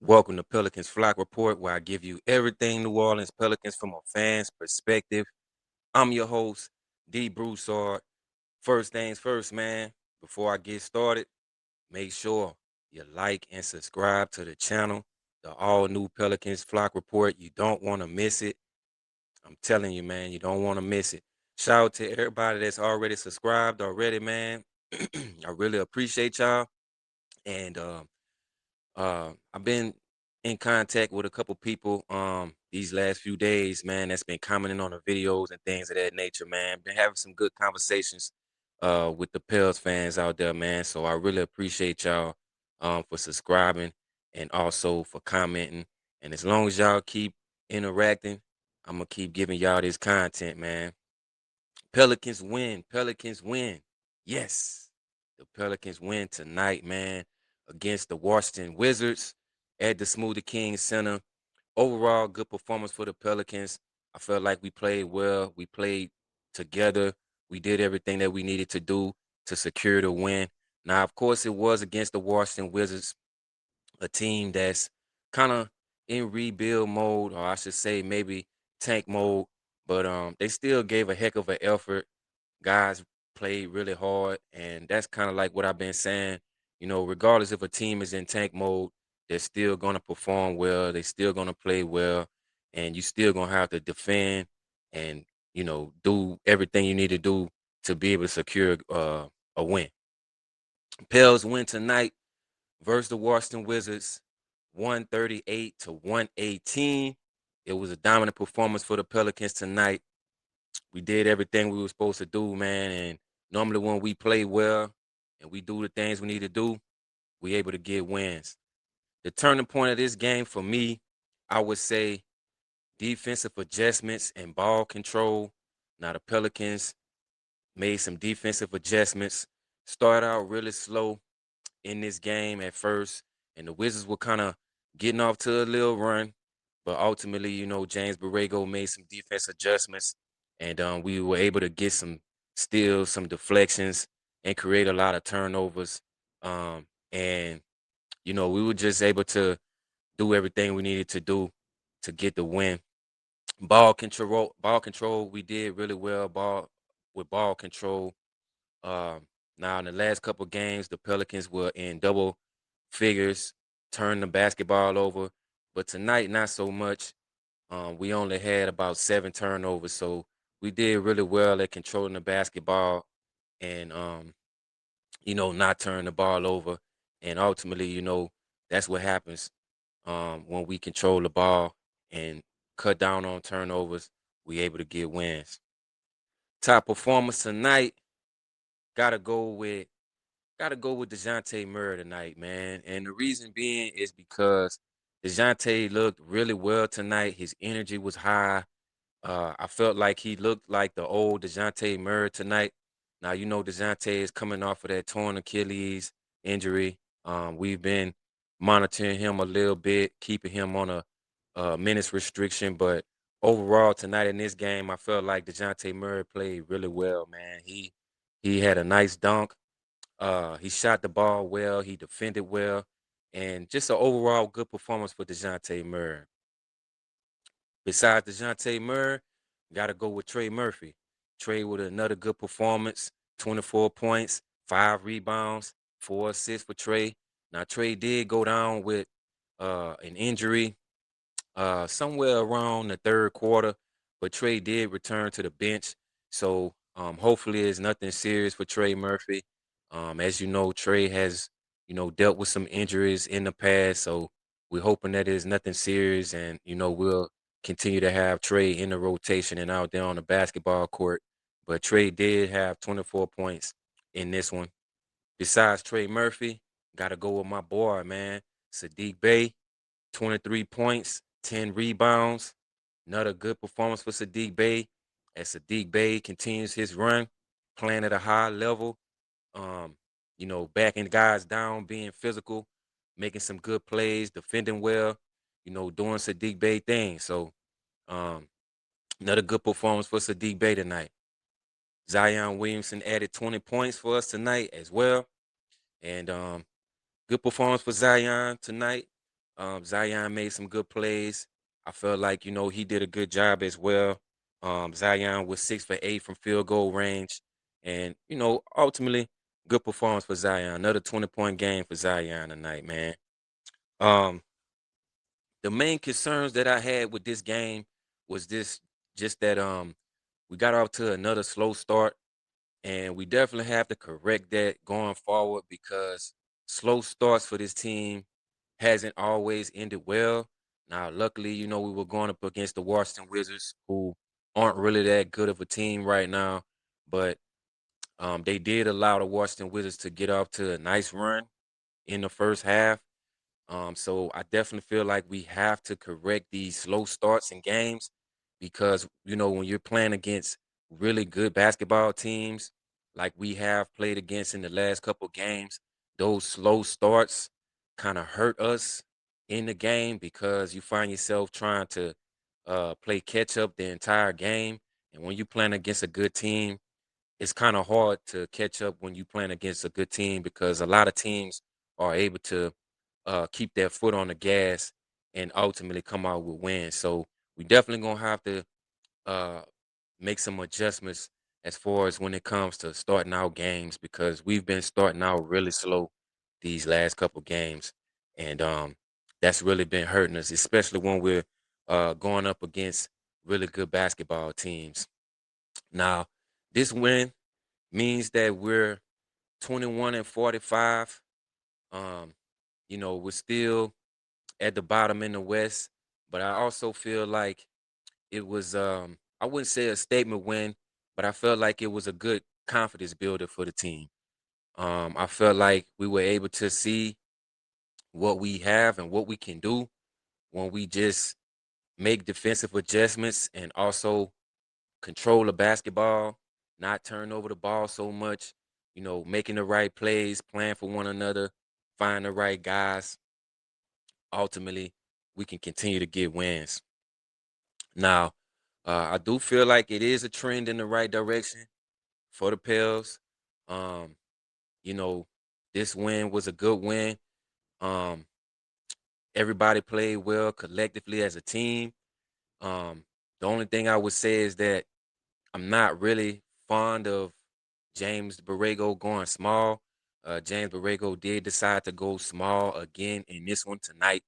Welcome to Pelicans Flock Report, where I give you everything New Orleans Pelicans from a fan's perspective. I'm your host, D. Broussard. First things first, man. Before I get started, make sure you like and subscribe to the channel, the all new Pelicans Flock Report. You don't want to miss it. I'm telling you, man, you don't want to miss it. Shout out to everybody that's already subscribed already, man. I really appreciate y'all. And I've been in contact with a couple people these last few days, man, that's been commenting on the videos and things of that nature, man. Been having some good conversations with the Pels fans out there, man. So I really appreciate y'all for subscribing and also for commenting. And as long as y'all keep interacting, I'm gonna keep giving y'all this content, man. Pelicans win. Pelicans win. Yes. The Pelicans win tonight, man, against the Washington Wizards at the Smoothie King Center. Overall, good performance for the Pelicans. I felt like we played well. We played together. We did everything that we needed to do to secure the win. Now, of course, it was against the Washington Wizards, a team that's kind of in rebuild mode, or I should say maybe tank mode. But they still gave a heck of an effort. Guys played really hard, and that's kind of like what I've been saying. You know, regardless if a team is in tank mode, they're still gonna perform well. They're still gonna play well, and you still gonna have to defend and do everything you need to do to be able to secure a win. Pels win tonight versus the Washington Wizards, 138 to 118. It was a dominant performance for the Pelicans tonight. We did everything we were supposed to do, man. And normally when we play well and we do the things we need to do, we able to get wins. The turning point of this game for me, I would say defensive adjustments and ball control. Now the Pelicans made some defensive adjustments, started out really slow in this game at first, and the Wizards were kind of getting off to a little run. But ultimately, James Borrego made some defense adjustments, and we were able to get some steals, some deflections, and create a lot of turnovers. And we were just able to do everything we needed to do to get the win. Ball control, we did really well. Ball control. Now in the last couple games, the Pelicans were in double figures, turning the basketball over, but tonight not so much. We only had about 7 turnovers, so we did really well at controlling the basketball and not turning the ball over. And ultimately, that's what happens when we control the ball and cut down on turnovers. We able to get wins. Top performance tonight, gotta go with DeJounte Murray tonight, man. And the reason being is because DeJounte looked really well tonight. His energy was high. I felt like he looked like the old DeJounte Murray tonight. Now, DeJounte is coming off of that torn Achilles injury. We've been monitoring him a little bit, keeping him on a minutes restriction. But overall, tonight in this game, I felt like DeJounte Murray played really well, man. He had a nice dunk. He shot the ball well. He defended well, and just an overall good performance for DeJounte Murray. Besides DeJounte Murray, got to go with Trey Murphy. Trey with another good performance, 24 points, 5 rebounds, 4 assists for Trey. Now Trey did go down with an injury somewhere around the third quarter, but Trey did return to the bench. So hopefully it's nothing serious for Trey Murphy. As you know, Trey has, dealt with some injuries in the past. So we're hoping that it's nothing serious and, we'll continue to have Trey in the rotation and out there on the basketball court. But Trey did have 24 points in this one. Besides Trey Murphy, got to go with my boy, man, Sadiq Bey. 23 points, 10 rebounds. Another good performance for Sadiq Bey as Sadiq Bey continues his run, playing at a high level, backing guys down, being physical, making some good plays, defending well, doing Sadiq Bey things. So um, another good performance for Sadiq Bey tonight. Zion Williamson added 20 points for us tonight as well. And good performance for Zion tonight. Zion made some good plays. I felt like, he did a good job as well. Zion was 6 for 8 from field goal range. And, ultimately, good performance for Zion. Another 20-point game for Zion tonight, man. Um, the main concerns that I had with this game was this just that we got off to another slow start, and we definitely have to correct that going forward because slow starts for this team hasn't always ended well. Now, luckily, we were going up against the Washington Wizards, who aren't really that good of a team right now, but they did allow the Washington Wizards to get off to a nice run in the first half. So I definitely feel like we have to correct these slow starts in games because, when you're playing against really good basketball teams, like we have played against in the last couple games, those slow starts kind of hurt us in the game because you find yourself trying to play catch up the entire game. And when you're playing against a good team, it's kind of hard to catch up when you're playing against a good team because a lot of teams are able to keep their foot on the gas and ultimately come out with wins. So we definitely gonna have to uh, make some adjustments as far as when it comes to starting out games because we've been starting out really slow these last couple games, and that's really been hurting us, especially when we're going up against really good basketball teams. Now, this win means that we're 21-45. Um, we're still at the bottom in the West, but I also feel like it was I wouldn't say a statement win, but I felt like it was a good confidence builder for the team. I felt like we were able to see what we have and what we can do when we just make defensive adjustments and also control the basketball, not turn over the ball so much, making the right plays, playing for one another, find the right guys. Ultimately, we can continue to get wins. Now, I do feel like it is a trend in the right direction for the Pels. Um, you know, this win was a good win. Um, everybody played well collectively as a team. Um, the only thing I would say is that I'm not really fond of James Borrego going small. James Borrego did decide to go small again in this one tonight.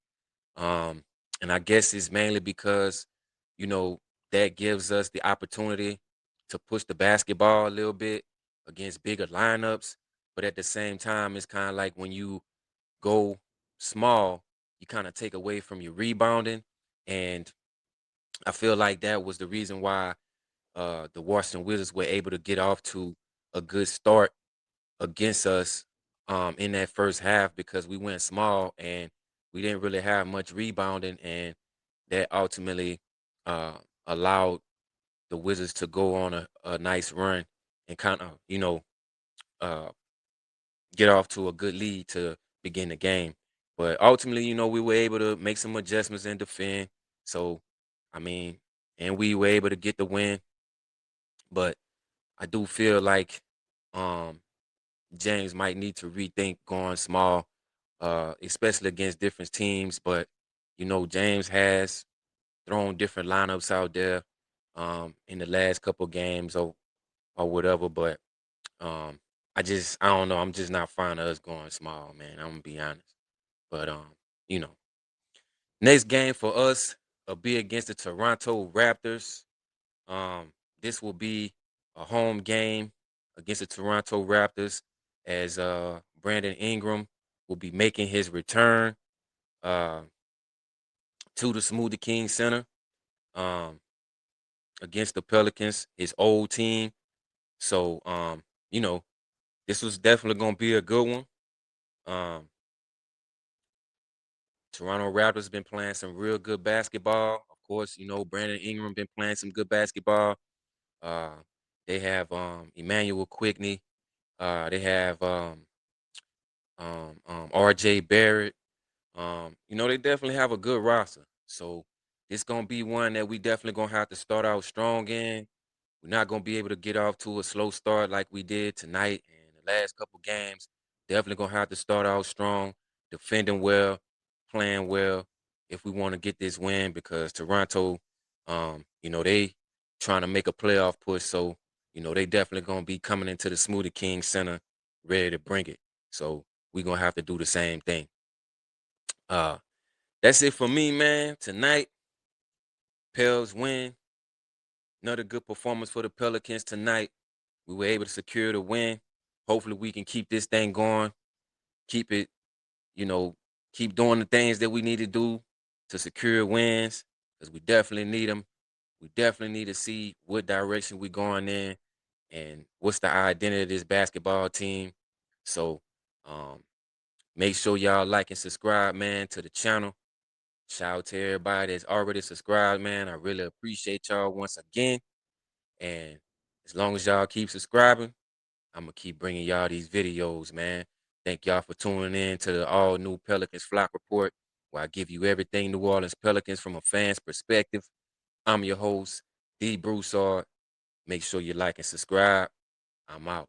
Um, and I guess it's mainly because, you know, that gives us the opportunity to push the basketball a little bit against bigger lineups. But at the same time, it's kind of like when you go small, you kind of take away from your rebounding. And I feel like that was the reason why the Washington Wizards were able to get off to a good start against us in that first half because we went small and we didn't really have much rebounding, and that ultimately uh, allowed the Wizards to go on a nice run and kind of uh, get off to a good lead to begin the game. But ultimately, we were able to make some adjustments and defend. So, I mean, and we were able to get the win. But I do feel like um, James might need to rethink going small, especially against different teams. But James has thrown different lineups out there in the last couple games or whatever. But um, I don't know. I'm just not fond of us going small, man. I'm gonna be honest. But you know, next game for us will be against the Toronto Raptors. Um, this will be a home game against the Toronto Raptors as Brandon Ingram will be making his return uh, to the Smoothie King Center um, against the Pelicans, his old team. So, you know, this was definitely going to be a good one. Um, Toronto Raptors been playing some real good basketball. Of course, Brandon Ingram been playing some good basketball. Uh, they have Emmanuel Quickney. They have RJ Barrett. They definitely have a good roster. So it's gonna be one that we definitely gonna have to start out strong in. We're not gonna be able to get off to a slow start like we did tonight and the last couple games. Definitely gonna have to start out strong, defending well, playing well if we want to get this win because Toronto, they trying to make a playoff push. So, they definitely gonna be coming into the Smoothie King Center ready to bring it. So we're gonna have to do the same thing. Uh that's it for me, man. Tonight, Pels win. Another good performance for the Pelicans tonight. We were able to secure the win. Hopefully we can keep this thing going. Keep it, you know, keep doing the things that we need to do to secure wins because we definitely need them. We definitely need to see what direction we're going in and what's the identity of this basketball team. So make sure y'all like and subscribe, man, to the channel. Shout out to everybody that's already subscribed, man. I really appreciate y'all once again. And as long as y'all keep subscribing, I'm going to keep bringing y'all these videos, man. Thank y'all for tuning in to the all-new Pelicans Flock Report, where I give you everything New Orleans Pelicans from a fan's perspective. I'm your host, D. Broussard. Make sure you like and subscribe. I'm out.